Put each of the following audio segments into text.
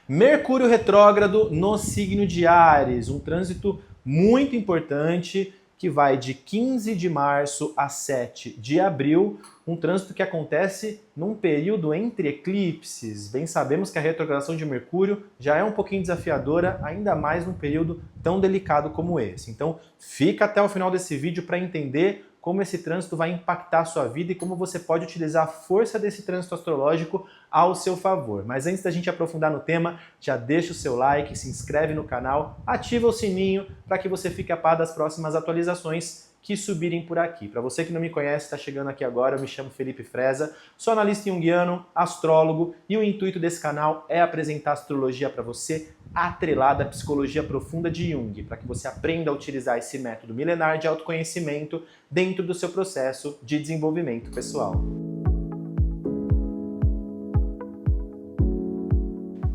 Mercúrio retrógrado no signo de Áries, um trânsito muito importante que vai de 15 de março a 7 de abril, um trânsito que acontece num período entre eclipses. Bem sabemos que a retrogradação de Mercúrio já é um pouquinho desafiadora, ainda mais num período tão delicado como esse. Então, fica até o final desse vídeo para entender como esse trânsito vai impactar a sua vida e como você pode utilizar a força desse trânsito astrológico ao seu favor. Mas antes da gente aprofundar no tema, já deixa o seu like, se inscreve no canal, ativa o sininho para que você fique a par das próximas atualizações que subirem por aqui. Para você que não me conhece, está chegando aqui agora, eu me chamo Felipe Freza, sou analista junguiano, astrólogo, e o intuito desse canal é apresentar astrologia para você atrelada à psicologia profunda de Jung, para que você aprenda a utilizar esse método milenar de autoconhecimento dentro do seu processo de desenvolvimento pessoal.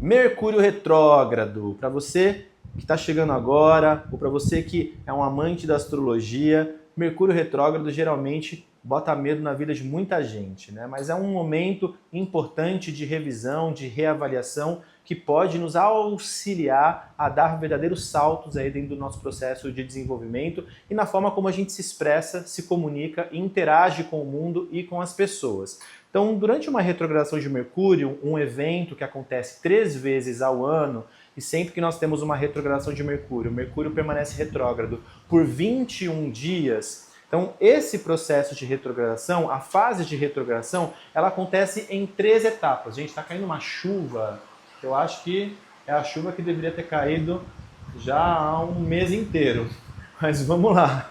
Mercúrio retrógrado, para você que está chegando agora, ou para você que é um amante da astrologia, Mercúrio retrógrado geralmente bota medo na vida de muita gente, né? Mas é um momento importante de revisão, de reavaliação, que pode nos auxiliar a dar verdadeiros saltos aí dentro do nosso processo de desenvolvimento e na forma como a gente se expressa, se comunica e interage com o mundo e com as pessoas. Então, durante uma retrogradação de Mercúrio, um evento que acontece 3 vezes ao ano, e sempre que nós temos uma retrogradação de Mercúrio, Mercúrio permanece retrógrado por 21 dias. Então, esse processo de retrogradação, a fase de retrogradação, ela acontece em 3 etapas. Gente, está caindo uma chuva, eu acho que é a chuva que deveria ter caído já há um mês inteiro. Mas vamos lá.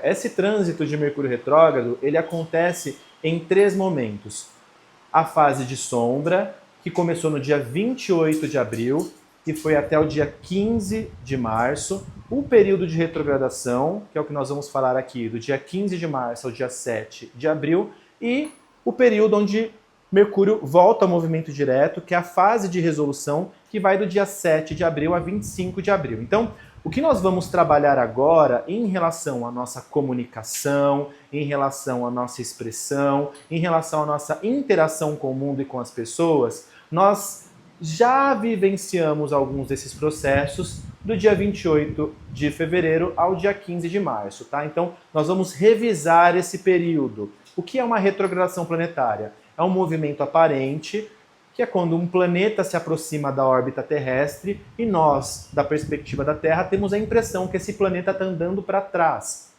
Esse trânsito de Mercúrio retrógrado, ele acontece em 3 momentos. A fase de sombra, que começou no dia 28 de abril e foi até o dia 15 de março. O período de retrogradação, que é o que nós vamos falar aqui, do dia 15 de março ao dia 7 de abril. E o período onde Mercúrio volta ao movimento direto, que é a fase de resolução, que vai do dia 7 de abril a 25 de abril. Então, o que nós vamos trabalhar agora em relação à nossa comunicação, em relação à nossa expressão, em relação à nossa interação com o mundo e com as pessoas, nós já vivenciamos alguns desses processos do dia 28 de fevereiro ao dia 15 de março, tá? Então, nós vamos revisar esse período. O que é uma retrogradação planetária? É um movimento aparente, que é quando um planeta se aproxima da órbita terrestre e nós, da perspectiva da Terra, temos a impressão que esse planeta está andando para trás.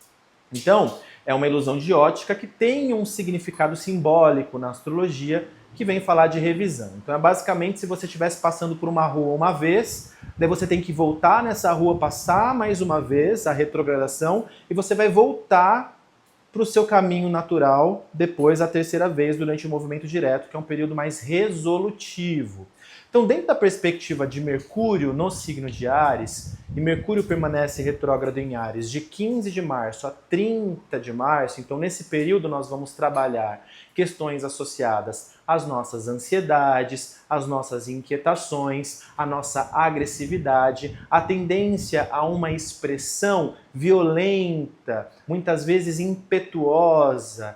Então, é uma ilusão de ótica que tem um significado simbólico na astrologia que vem falar de revisão. Então, é basicamente se você estivesse passando por uma rua uma vez, daí você tem que voltar nessa rua, passar mais uma vez a retrogradação e você vai voltar para o seu caminho natural depois a 3ª vez durante o movimento direto, que é um período mais resolutivo. Então, dentro da perspectiva de Mercúrio no signo de Áries, e Mercúrio permanece retrógrado em Áries de 15 de março a 30 de março, então nesse período nós vamos trabalhar questões associadas às nossas ansiedades, às nossas inquietações, à nossa agressividade, a tendência a uma expressão violenta, muitas vezes impetuosa,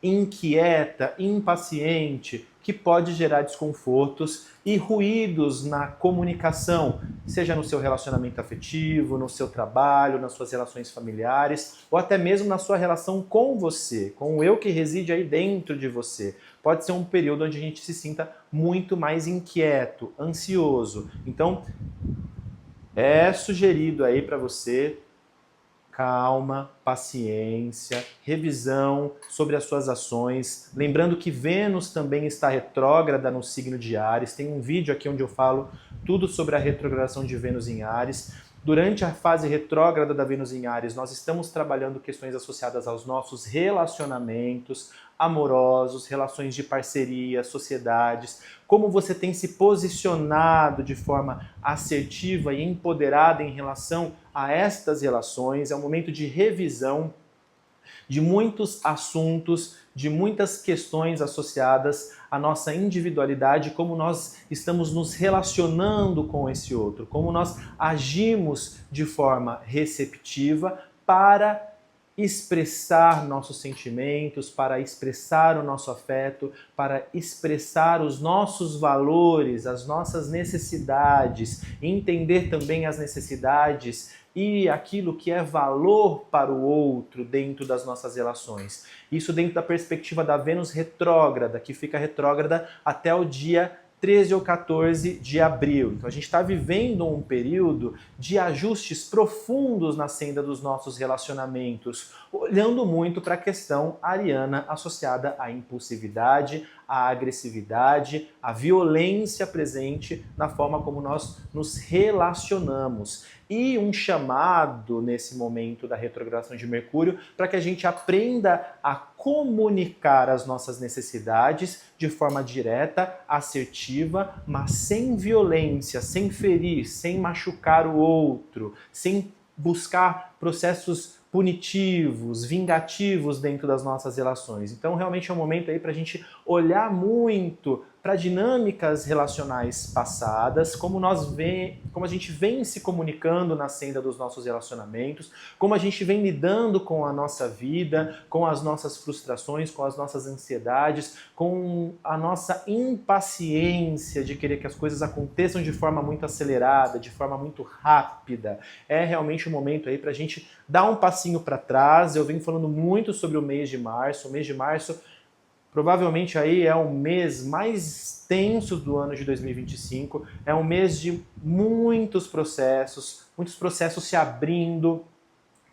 inquieta, impaciente, que pode gerar desconfortos e ruídos na comunicação, seja no seu relacionamento afetivo, no seu trabalho, nas suas relações familiares, ou até mesmo na sua relação com você, com o eu que reside aí dentro de você. Pode ser um período onde a gente se sinta muito mais inquieto, ansioso. Então, é sugerido aí para você calma, paciência, revisão sobre as suas ações. Lembrando que Vênus também está retrógrada no signo de Áries. Tem um vídeo aqui onde eu falo tudo sobre a retrogradação de Vênus em Áries. Durante a fase retrógrada da Vênus em Áries, nós estamos trabalhando questões associadas aos nossos relacionamentos amorosos, relações de parceria, sociedades, como você tem se posicionado de forma assertiva e empoderada em relação a estas relações. É um momento de revisão de muitos assuntos, de muitas questões associadas à nossa individualidade, como nós estamos nos relacionando com esse outro, como nós agimos de forma receptiva para expressar nossos sentimentos, para expressar o nosso afeto, para expressar os nossos valores, as nossas necessidades, entender também as necessidades e aquilo que é valor para o outro dentro das nossas relações. Isso dentro da perspectiva da Vênus retrógrada, que fica retrógrada até o dia 13 ou 14 de abril. Então a gente está vivendo um período de ajustes profundos na senda dos nossos relacionamentos, olhando muito para a questão ariana associada à impulsividade, à agressividade, à violência presente na forma como nós nos relacionamos. E um chamado nesse momento da retrogradação de Mercúrio para que a gente aprenda a comunicar as nossas necessidades de forma direta, assertiva, mas sem violência, sem ferir, sem machucar o outro, sem buscar processos punitivos, vingativos dentro das nossas relações. Então realmente é um momento aí para a gente olhar muito para dinâmicas relacionais passadas, como a gente vem se comunicando na senda dos nossos relacionamentos, como a gente vem lidando com a nossa vida, com as nossas frustrações, com as nossas ansiedades, com a nossa impaciência de querer que as coisas aconteçam de forma muito acelerada, de forma muito rápida. É realmente um momento aí para a gente dar um passinho para trás. Eu venho falando muito sobre o mês de março. O mês de março provavelmente aí é o mês mais tenso do ano de 2025, é um mês de muitos processos se abrindo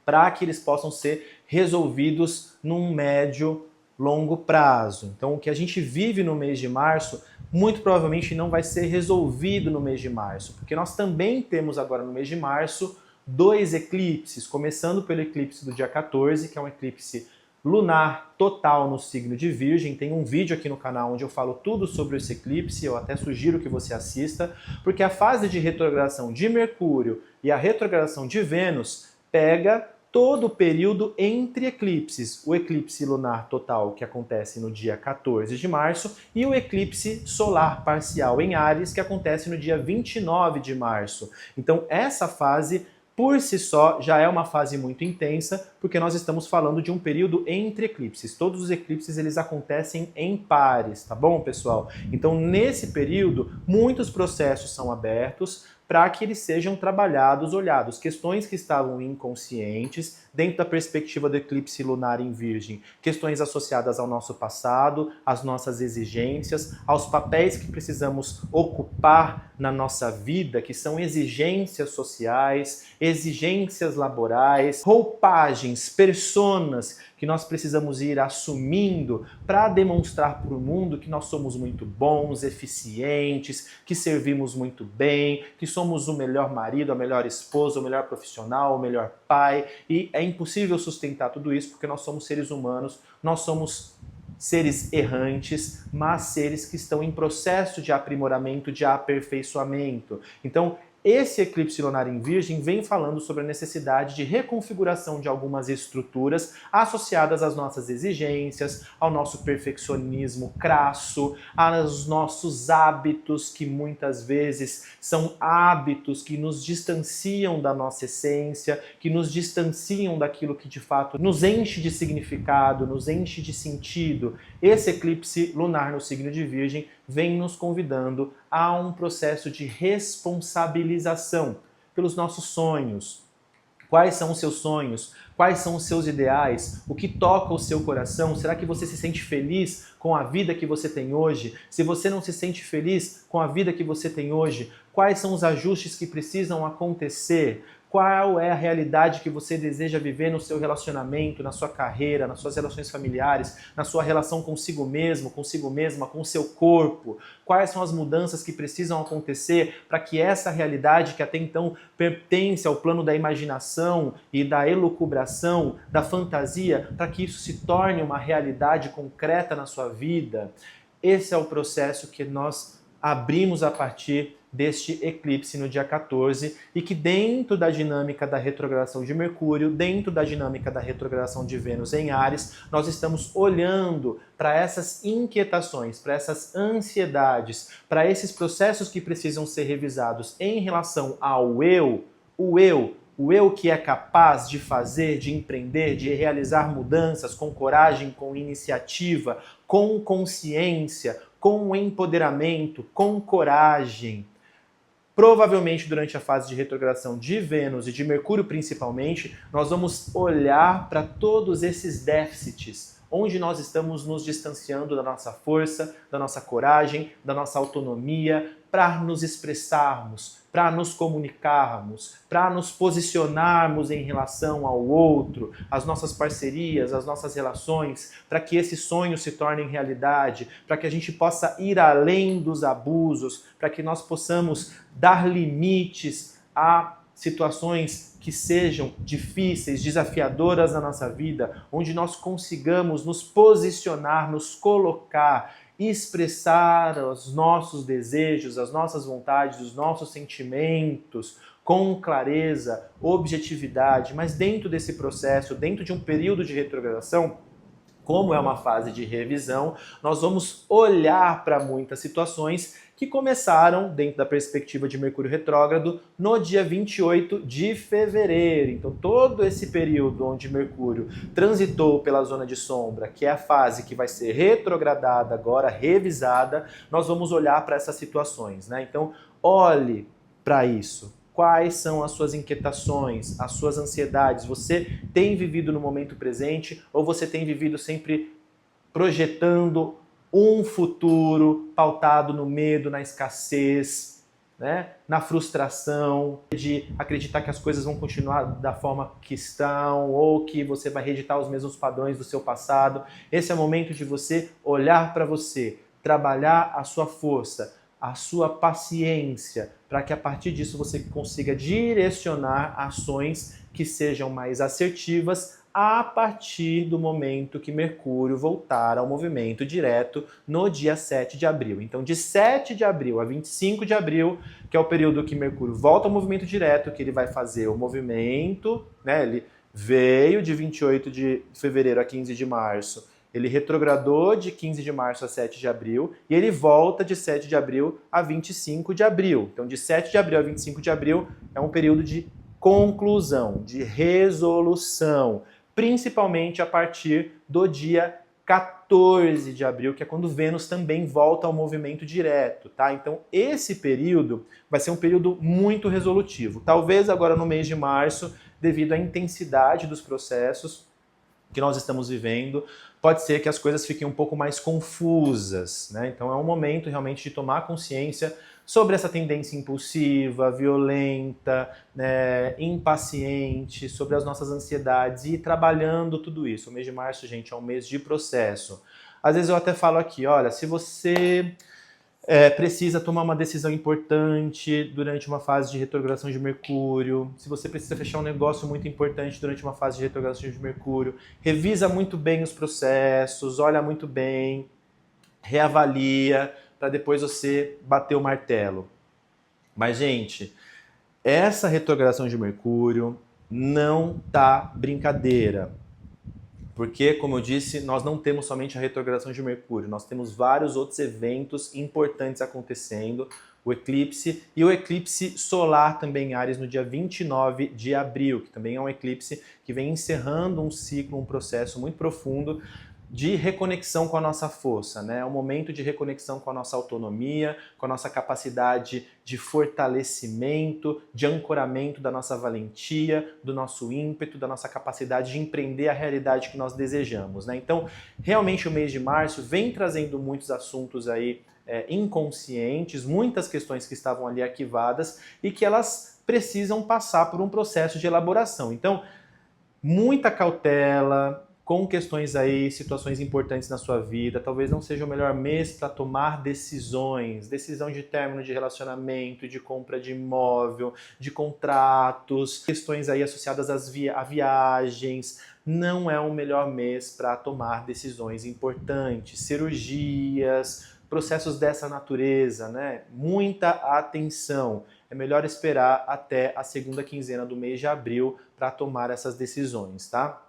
para que eles possam ser resolvidos num médio, longo prazo. Então o que a gente vive no mês de março, muito provavelmente não vai ser resolvido no mês de março, porque nós também temos agora no mês de março 2 eclipses, começando pelo eclipse do dia 14, que é um eclipse lunar total no signo de Virgem. Tem um vídeo aqui no canal onde eu falo tudo sobre esse eclipse, eu até sugiro que você assista, porque a fase de retrogradação de Mercúrio e a retrogradação de Vênus pega todo o período entre eclipses. O eclipse lunar total, que acontece no dia 14 de março, e o eclipse solar parcial em Áries, que acontece no dia 29 de março. Então essa fase por si só já é uma fase muito intensa, porque nós estamos falando de um período entre eclipses. Todos os eclipses eles acontecem em pares, tá bom, pessoal? Então, nesse período, muitos processos são abertos para que eles sejam trabalhados, olhados. Questões que estavam inconscientes, dentro da perspectiva do eclipse lunar em Virgem, questões associadas ao nosso passado, às nossas exigências, aos papéis que precisamos ocupar na nossa vida, que são exigências sociais, exigências laborais, roupagens, personas que nós precisamos ir assumindo para demonstrar para o mundo que nós somos muito bons, eficientes, que servimos muito bem, que somos o melhor marido, a melhor esposa, o melhor profissional, o melhor pai. E é impossível sustentar tudo isso porque nós somos seres humanos, nós somos seres errantes, mas seres que estão em processo de aprimoramento, de aperfeiçoamento. Então, esse eclipse lunar em Virgem vem falando sobre a necessidade de reconfiguração de algumas estruturas associadas às nossas exigências, ao nosso perfeccionismo crasso, aos nossos hábitos, que muitas vezes são hábitos que nos distanciam da nossa essência, que nos distanciam daquilo que de fato nos enche de significado, nos enche de sentido. Esse eclipse lunar no signo de Virgem vem nos convidando a um processo de responsabilização pelos nossos sonhos. Quais são os seus sonhos? Quais são os seus ideais? O que toca o seu coração? Será que você se sente feliz com a vida que você tem hoje? Se você não se sente feliz com a vida que você tem hoje, quais são os ajustes que precisam acontecer? Qual é a realidade que você deseja viver no seu relacionamento, na sua carreira, nas suas relações familiares, na sua relação consigo mesmo, consigo mesma, com o seu corpo? Quais são as mudanças que precisam acontecer para que essa realidade que até então pertence ao plano da imaginação e da elucubração, da fantasia, para que isso se torne uma realidade concreta na sua vida? Esse é o processo que nós abrimos a partir deste eclipse no dia 14 e que dentro da dinâmica da retrogradação de Mercúrio, dentro da dinâmica da retrogradação de Vênus em Áries, nós estamos olhando para essas inquietações, para essas ansiedades, para esses processos que precisam ser revisados em relação ao eu, o eu o eu que é capaz de fazer, de empreender, de realizar mudanças com coragem, com iniciativa, com consciência, com empoderamento, com coragem. Provavelmente durante a fase de retrogradação de Vênus e de Mercúrio principalmente, nós vamos olhar para todos esses déficits, onde nós estamos nos distanciando da nossa força, da nossa coragem, da nossa autonomia, para nos expressarmos, para nos comunicarmos, para nos posicionarmos em relação ao outro, as nossas parcerias, as nossas relações, para que esses sonhos se tornem realidade, para que a gente possa ir além dos abusos, para que nós possamos dar limites a situações que sejam difíceis, desafiadoras na nossa vida, onde nós consigamos nos posicionar, nos colocar, expressar os nossos desejos, as nossas vontades, os nossos sentimentos com clareza, objetividade, mas dentro desse processo, dentro de um período de retrogradação, como é uma fase de revisão, nós vamos olhar para muitas situações que começaram, dentro da perspectiva de Mercúrio retrógrado, no dia 28 de fevereiro. Então, todo esse período onde Mercúrio transitou pela zona de sombra, que é a fase que vai ser retrogradada, agora revisada, nós vamos olhar para essas situações, né? Então, olhe para isso. Quais são as suas inquietações, as suas ansiedades? Você tem vivido no momento presente ou você tem vivido sempre projetando um futuro pautado no medo, na escassez, né? Na frustração, de acreditar que as coisas vão continuar da forma que estão ou que você vai reeditar os mesmos padrões do seu passado? Esse é o momento de você olhar para você, trabalhar a sua força, a sua paciência, para que a partir disso você consiga direcionar ações que sejam mais assertivas a partir do momento que Mercúrio voltar ao movimento direto no dia 7 de abril. Então, de 7 de abril a 25 de abril, que é o período que Mercúrio volta ao movimento direto, que ele vai fazer o movimento, né? Ele veio de 28 de fevereiro a 15 de março, ele retrogradou de 15 de março a 7 de abril e ele volta de 7 de abril a 25 de abril. Então, de 7 de abril a 25 de abril é um período de conclusão, de resolução, principalmente a partir do dia 14 de abril, que é quando Vênus também volta ao movimento direto, tá? Então, esse período vai ser um período muito resolutivo. Talvez agora no mês de março, devido à intensidade dos processos que nós estamos vivendo, pode ser que as coisas fiquem um pouco mais confusas, né? Então é um momento realmente de tomar consciência sobre essa tendência impulsiva, violenta, né, impaciente, sobre as nossas ansiedades e ir trabalhando tudo isso. O mês de março, gente, é um mês de processo. Às vezes eu até falo aqui, olha, se você precisa tomar uma decisão importante durante uma fase de retrogradação de Mercúrio, se você precisa fechar um negócio muito importante durante uma fase de retrogradação de Mercúrio, revisa muito bem os processos, olha muito bem, reavalia, para depois você bater o martelo. Mas, gente, essa retrogradação de Mercúrio não tá brincadeira. Porque, como eu disse, nós não temos somente a retrogradação de Mercúrio, nós temos vários outros eventos importantes acontecendo, o eclipse e o eclipse solar também em Áries no dia 29 de abril, que também é um eclipse que vem encerrando um ciclo, um processo muito profundo de reconexão com a nossa força, né? É um momento de reconexão com a nossa autonomia, com a nossa capacidade de fortalecimento, de ancoramento da nossa valentia, do nosso ímpeto, da nossa capacidade de empreender a realidade que nós desejamos, né? Então, realmente o mês de março vem trazendo muitos assuntos aí inconscientes, muitas questões que estavam ali arquivadas e que elas precisam passar por um processo de elaboração. Então, muita cautela, com questões aí, situações importantes na sua vida, talvez não seja o melhor mês para tomar decisões, decisão de término de relacionamento, de compra de imóvel, de contratos, questões aí associadas a viagens, não é o melhor mês para tomar decisões importantes, cirurgias, processos dessa natureza, né? Muita atenção. É melhor esperar até a segunda quinzena do mês de abril para tomar essas decisões, tá?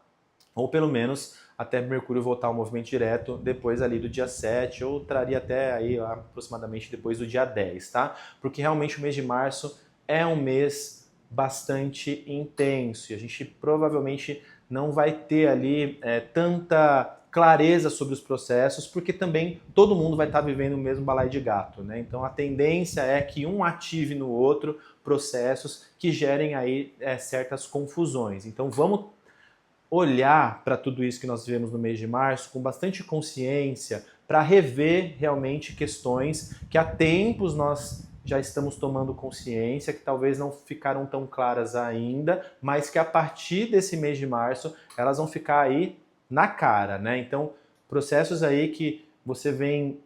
Ou pelo menos até Mercúrio voltar ao movimento direto depois ali do dia 7, ou traria até aí aproximadamente depois do dia 10, tá? Porque realmente o mês de março é um mês bastante intenso e a gente provavelmente não vai ter ali tanta clareza sobre os processos, porque também todo mundo vai estar vivendo o mesmo balaio de gato, né? Então a tendência é que um ative no outro processos que gerem aí certas confusões. Então vamos olhar para tudo isso que nós vivemos no mês de março com bastante consciência para rever realmente questões que há tempos nós já estamos tomando consciência, que talvez não ficaram tão claras ainda, mas que a partir desse mês de março elas vão ficar aí na cara, né? Então, processos aí que você vem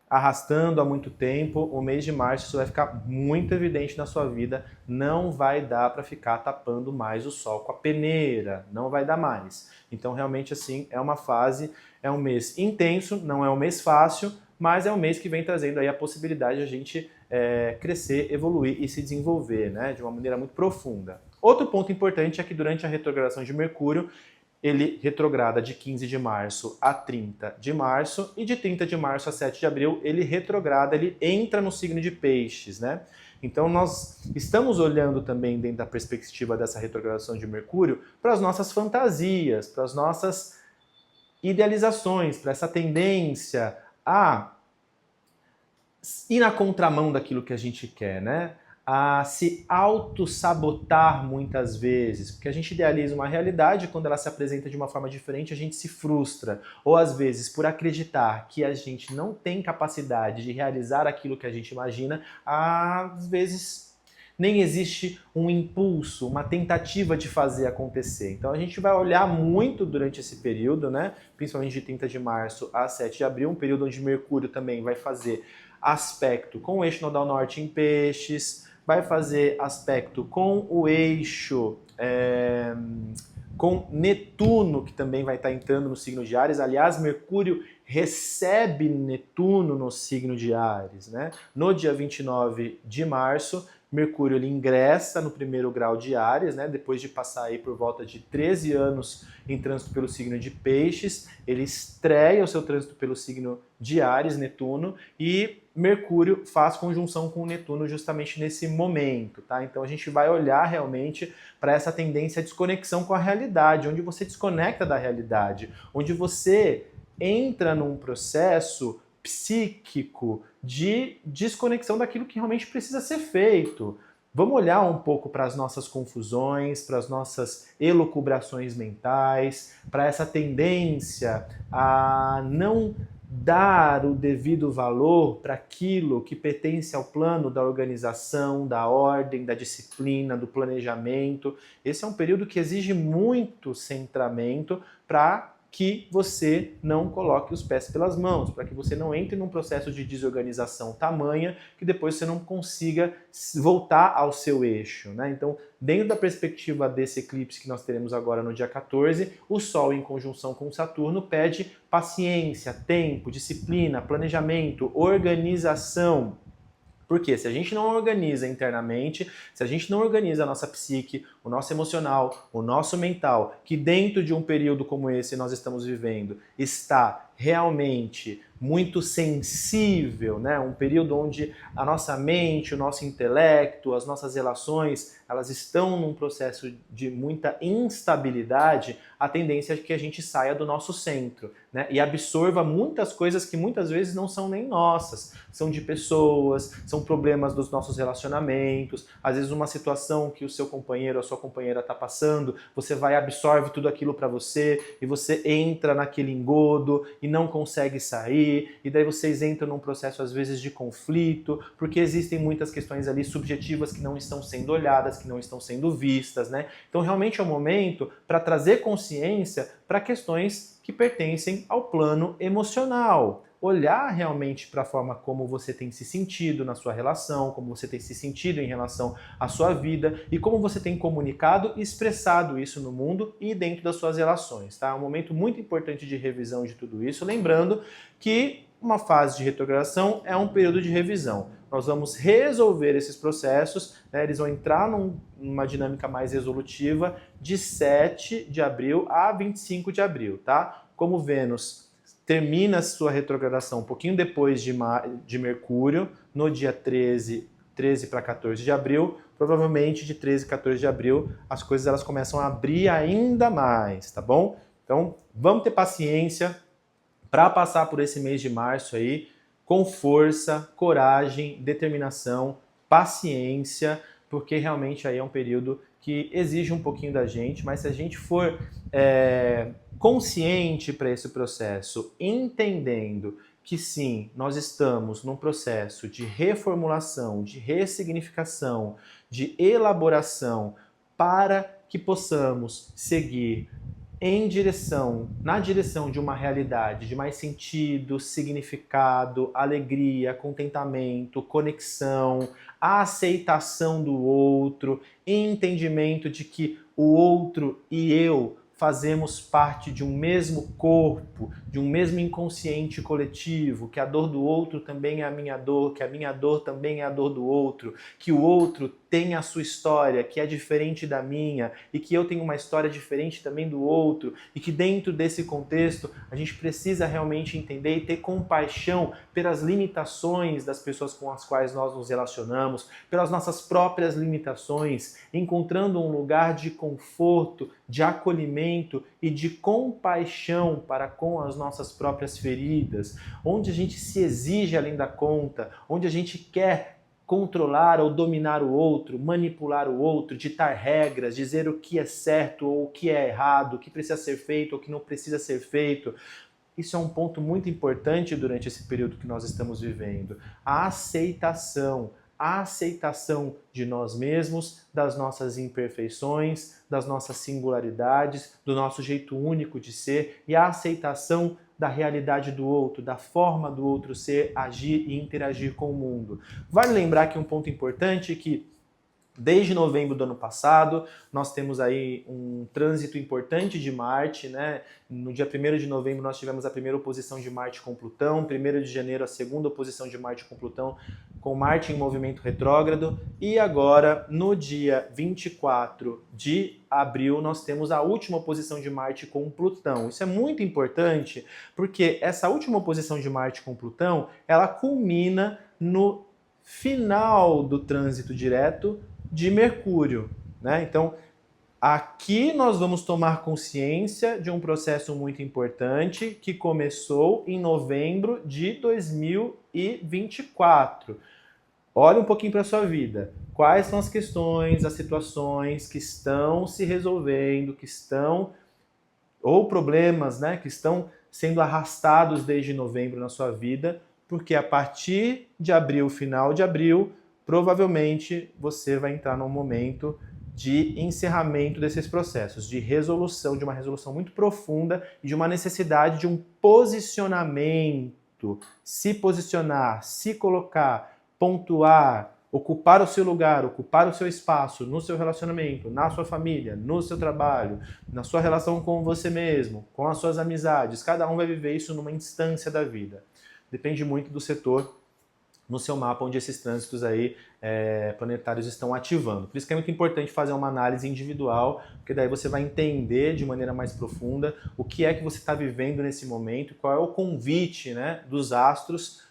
arrastando há muito tempo, o mês de março isso vai ficar muito evidente na sua vida, não vai dar para ficar tapando mais o sol com a peneira, não vai dar mais. Então realmente assim, é uma fase, é um mês intenso, não é um mês fácil, mas é um mês que vem trazendo aí a possibilidade de a gente crescer, evoluir e se desenvolver, né, de uma maneira muito profunda. Outro ponto importante é que durante a retrogradação de Mercúrio, ele retrograda de 15 de março a 30 de março e de 30 de março a 7 de abril ele retrograda, ele entra no signo de Peixes, né? Então nós estamos olhando também dentro da perspectiva dessa retrogradação de Mercúrio para as nossas fantasias, para as nossas idealizações, para essa tendência a ir na contramão daquilo que a gente quer, né? A se auto-sabotar muitas vezes, porque a gente idealiza uma realidade, quando ela se apresenta de uma forma diferente, a gente se frustra. Ou às vezes, por acreditar que a gente não tem capacidade de realizar aquilo que a gente imagina, às vezes nem existe um impulso, uma tentativa de fazer acontecer. Então a gente vai olhar muito durante esse período, né? Principalmente de 30 de março a 7 de abril, um período onde Mercúrio também vai fazer aspecto com o eixo nodal norte em Peixes, vai fazer aspecto com o eixo com Netuno, que também vai estar entrando no signo de Áries. Aliás, Mercúrio recebe Netuno no signo de Áries, né? No dia 29 de março, Mercúrio ele ingressa no primeiro grau de Áries, né? Depois de passar aí por volta de 13 anos em trânsito pelo signo de Peixes, ele estreia o seu trânsito pelo signo de Áries, Netuno, e Mercúrio faz conjunção com o Netuno justamente nesse momento, tá? Então a gente vai olhar realmente para essa tendência à desconexão com a realidade, onde você desconecta da realidade, onde você entra num processo psíquico de desconexão daquilo que realmente precisa ser feito. Vamos olhar um pouco para as nossas confusões, para as nossas elucubrações mentais, para essa tendência a não dar o devido valor para aquilo que pertence ao plano da organização, da ordem, da disciplina, do planejamento. Esse é um período que exige muito centramento para que você não coloque os pés pelas mãos, para que você não entre num processo de desorganização tamanha que depois você não consiga voltar ao seu eixo, né? Então, dentro da perspectiva desse eclipse que nós teremos agora no dia 14, o Sol em conjunção com Saturno pede paciência, tempo, disciplina, planejamento, organização. Porque se a gente não organiza internamente, se a gente não organiza a nossa psique, o nosso emocional, o nosso mental, que dentro de um período como esse nós estamos vivendo, está realmente muito sensível, né? Um período onde a nossa mente, o nosso intelecto, as nossas relações, elas estão num processo de muita instabilidade, a tendência é que a gente saia do nosso centro, né? E absorva muitas coisas que muitas vezes não são nem nossas, são de pessoas, são problemas dos nossos relacionamentos, às vezes uma situação que o seu companheiro ou a sua companheira está passando, você vai absorve tudo aquilo para você e você entra naquele engodo e não consegue sair, e daí vocês entram num processo às vezes de conflito, porque existem muitas questões ali subjetivas que não estão sendo olhadas, que não estão sendo vistas, né? Então realmente é um momento para trazer consciência para questões que pertencem ao plano emocional. Olhar realmente para a forma como você tem se sentido na sua relação, como você tem se sentido em relação à sua vida e como você tem comunicado e expressado isso no mundo e dentro das suas relações, tá? É um momento muito importante de revisão de tudo isso, lembrando que uma fase de retrogradação é um período de revisão. Nós vamos resolver esses processos, né? Eles vão entrar numa dinâmica mais resolutiva de 7 de abril a 25 de abril, tá? Como Vênus termina a sua retrogradação um pouquinho depois de Mercúrio, no dia 13 13 para 14 de abril, provavelmente de 13 a 14 de abril as coisas elas começam a abrir ainda mais, tá bom? Então vamos ter paciência para passar por esse mês de março aí com força, coragem, determinação, paciência, porque realmente aí é um período que exige um pouquinho da gente, mas se a gente for consciente para esse processo, entendendo que sim, nós estamos num processo de reformulação, de ressignificação, de elaboração, para que possamos seguir na direção de uma realidade de mais sentido, significado, alegria, contentamento, conexão, aceitação do outro, entendimento de que o outro e eu fazemos parte de um mesmo corpo, de um mesmo inconsciente coletivo, que a dor do outro também é a minha dor, que a minha dor também é a dor do outro, que o outro tem a sua história, que é diferente da minha, e que eu tenho uma história diferente também do outro, e que dentro desse contexto a gente precisa realmente entender e ter compaixão pelas limitações das pessoas com as quais nós nos relacionamos, pelas nossas próprias limitações, encontrando um lugar de conforto, de acolhimento e de compaixão para com as nossas próprias feridas, onde a gente se exige além da conta, onde a gente quer controlar ou dominar o outro, manipular o outro, ditar regras, dizer o que é certo ou o que é errado, o que precisa ser feito ou o que não precisa ser feito. Isso é um ponto muito importante durante esse período que nós estamos vivendo. A aceitação de nós mesmos, das nossas imperfeições, das nossas singularidades, do nosso jeito único de ser e a aceitação da realidade do outro, da forma do outro ser, agir e interagir com o mundo. Vale lembrar que um ponto importante é que desde novembro do ano passado, nós temos aí um trânsito importante de Marte, né? No dia 1º de novembro nós tivemos a primeira oposição de Marte com Plutão, 1º de janeiro a segunda oposição de Marte com Plutão, com Marte em movimento retrógrado, e agora, no dia 24 de abril, nós temos a última oposição de Marte com Plutão. Isso é muito importante, porque essa última oposição de Marte com Plutão, ela culmina no final do trânsito direto de Mercúrio, né? Então, aqui nós vamos tomar consciência de um processo muito importante que começou em novembro de 2024. Olha um pouquinho para a sua vida. Quais são as questões, as situações que estão se resolvendo, que estão, ou problemas, né, que estão sendo arrastados desde novembro na sua vida, porque a partir de abril, final de abril, provavelmente você vai entrar num momento de encerramento desses processos, de resolução, de uma resolução muito profunda e de uma necessidade de um posicionamento, se posicionar, se colocar, pontuar, ocupar o seu lugar, ocupar o seu espaço no seu relacionamento, na sua família, no seu trabalho, na sua relação com você mesmo, com as suas amizades. Cada um vai viver isso numa instância da vida. Depende muito do setor no seu mapa onde esses trânsitos aí planetários estão ativando. Por isso que é muito importante fazer uma análise individual, porque daí você vai entender de maneira mais profunda o que é que você está vivendo nesse momento, qual é o convite, né, dos astros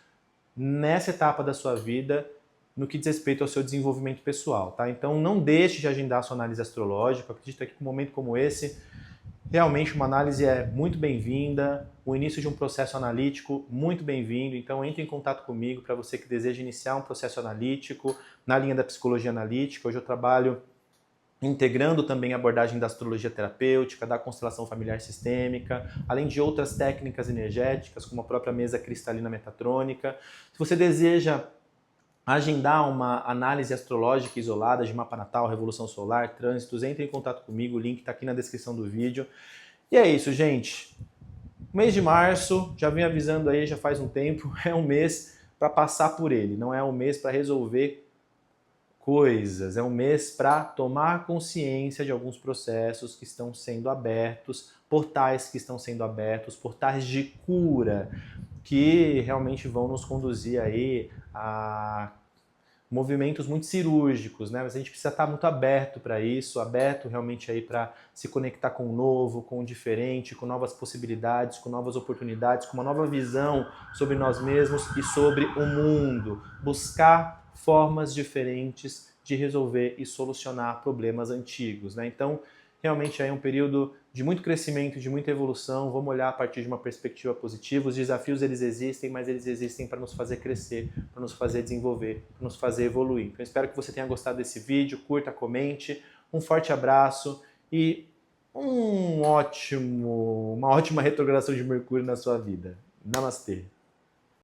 nessa etapa da sua vida no que diz respeito ao seu desenvolvimento pessoal, tá? Então não deixe de agendar a sua análise astrológica. Eu acredito que um momento como esse, realmente uma análise é muito bem-vinda, o início de um processo analítico muito bem-vindo, então entre em contato comigo para você que deseja iniciar um processo analítico na linha da psicologia analítica. Hoje eu trabalho integrando também a abordagem da astrologia terapêutica, da constelação familiar sistêmica, além de outras técnicas energéticas, como a própria mesa cristalina metatrônica. Se você deseja agendar uma análise astrológica isolada de mapa natal, revolução solar, trânsitos, entre em contato comigo, o link está aqui na descrição do vídeo. E é isso, gente. Mês de março, já vim avisando aí, já faz um tempo, é um mês para passar por ele, não é um mês para resolver coisas, é um mês para tomar consciência de alguns processos que estão sendo abertos, portais que estão sendo abertos, portais de cura, que realmente vão nos conduzir aí a movimentos muito cirúrgicos, né? Mas a gente precisa estar muito aberto para isso, aberto realmente aí para se conectar com o novo, com o diferente, com novas possibilidades, com novas oportunidades, com uma nova visão sobre nós mesmos e sobre o mundo. Buscar formas diferentes de resolver e solucionar problemas antigos, né? Então, realmente é um período de muito crescimento, de muita evolução. Vamos olhar a partir de uma perspectiva positiva. Os desafios, eles existem, mas eles existem para nos fazer crescer, para nos fazer desenvolver, para nos fazer evoluir. Então, espero que você tenha gostado desse vídeo. Curta, comente. Um forte abraço e uma ótima retrogradação de Mercúrio na sua vida. Namastê!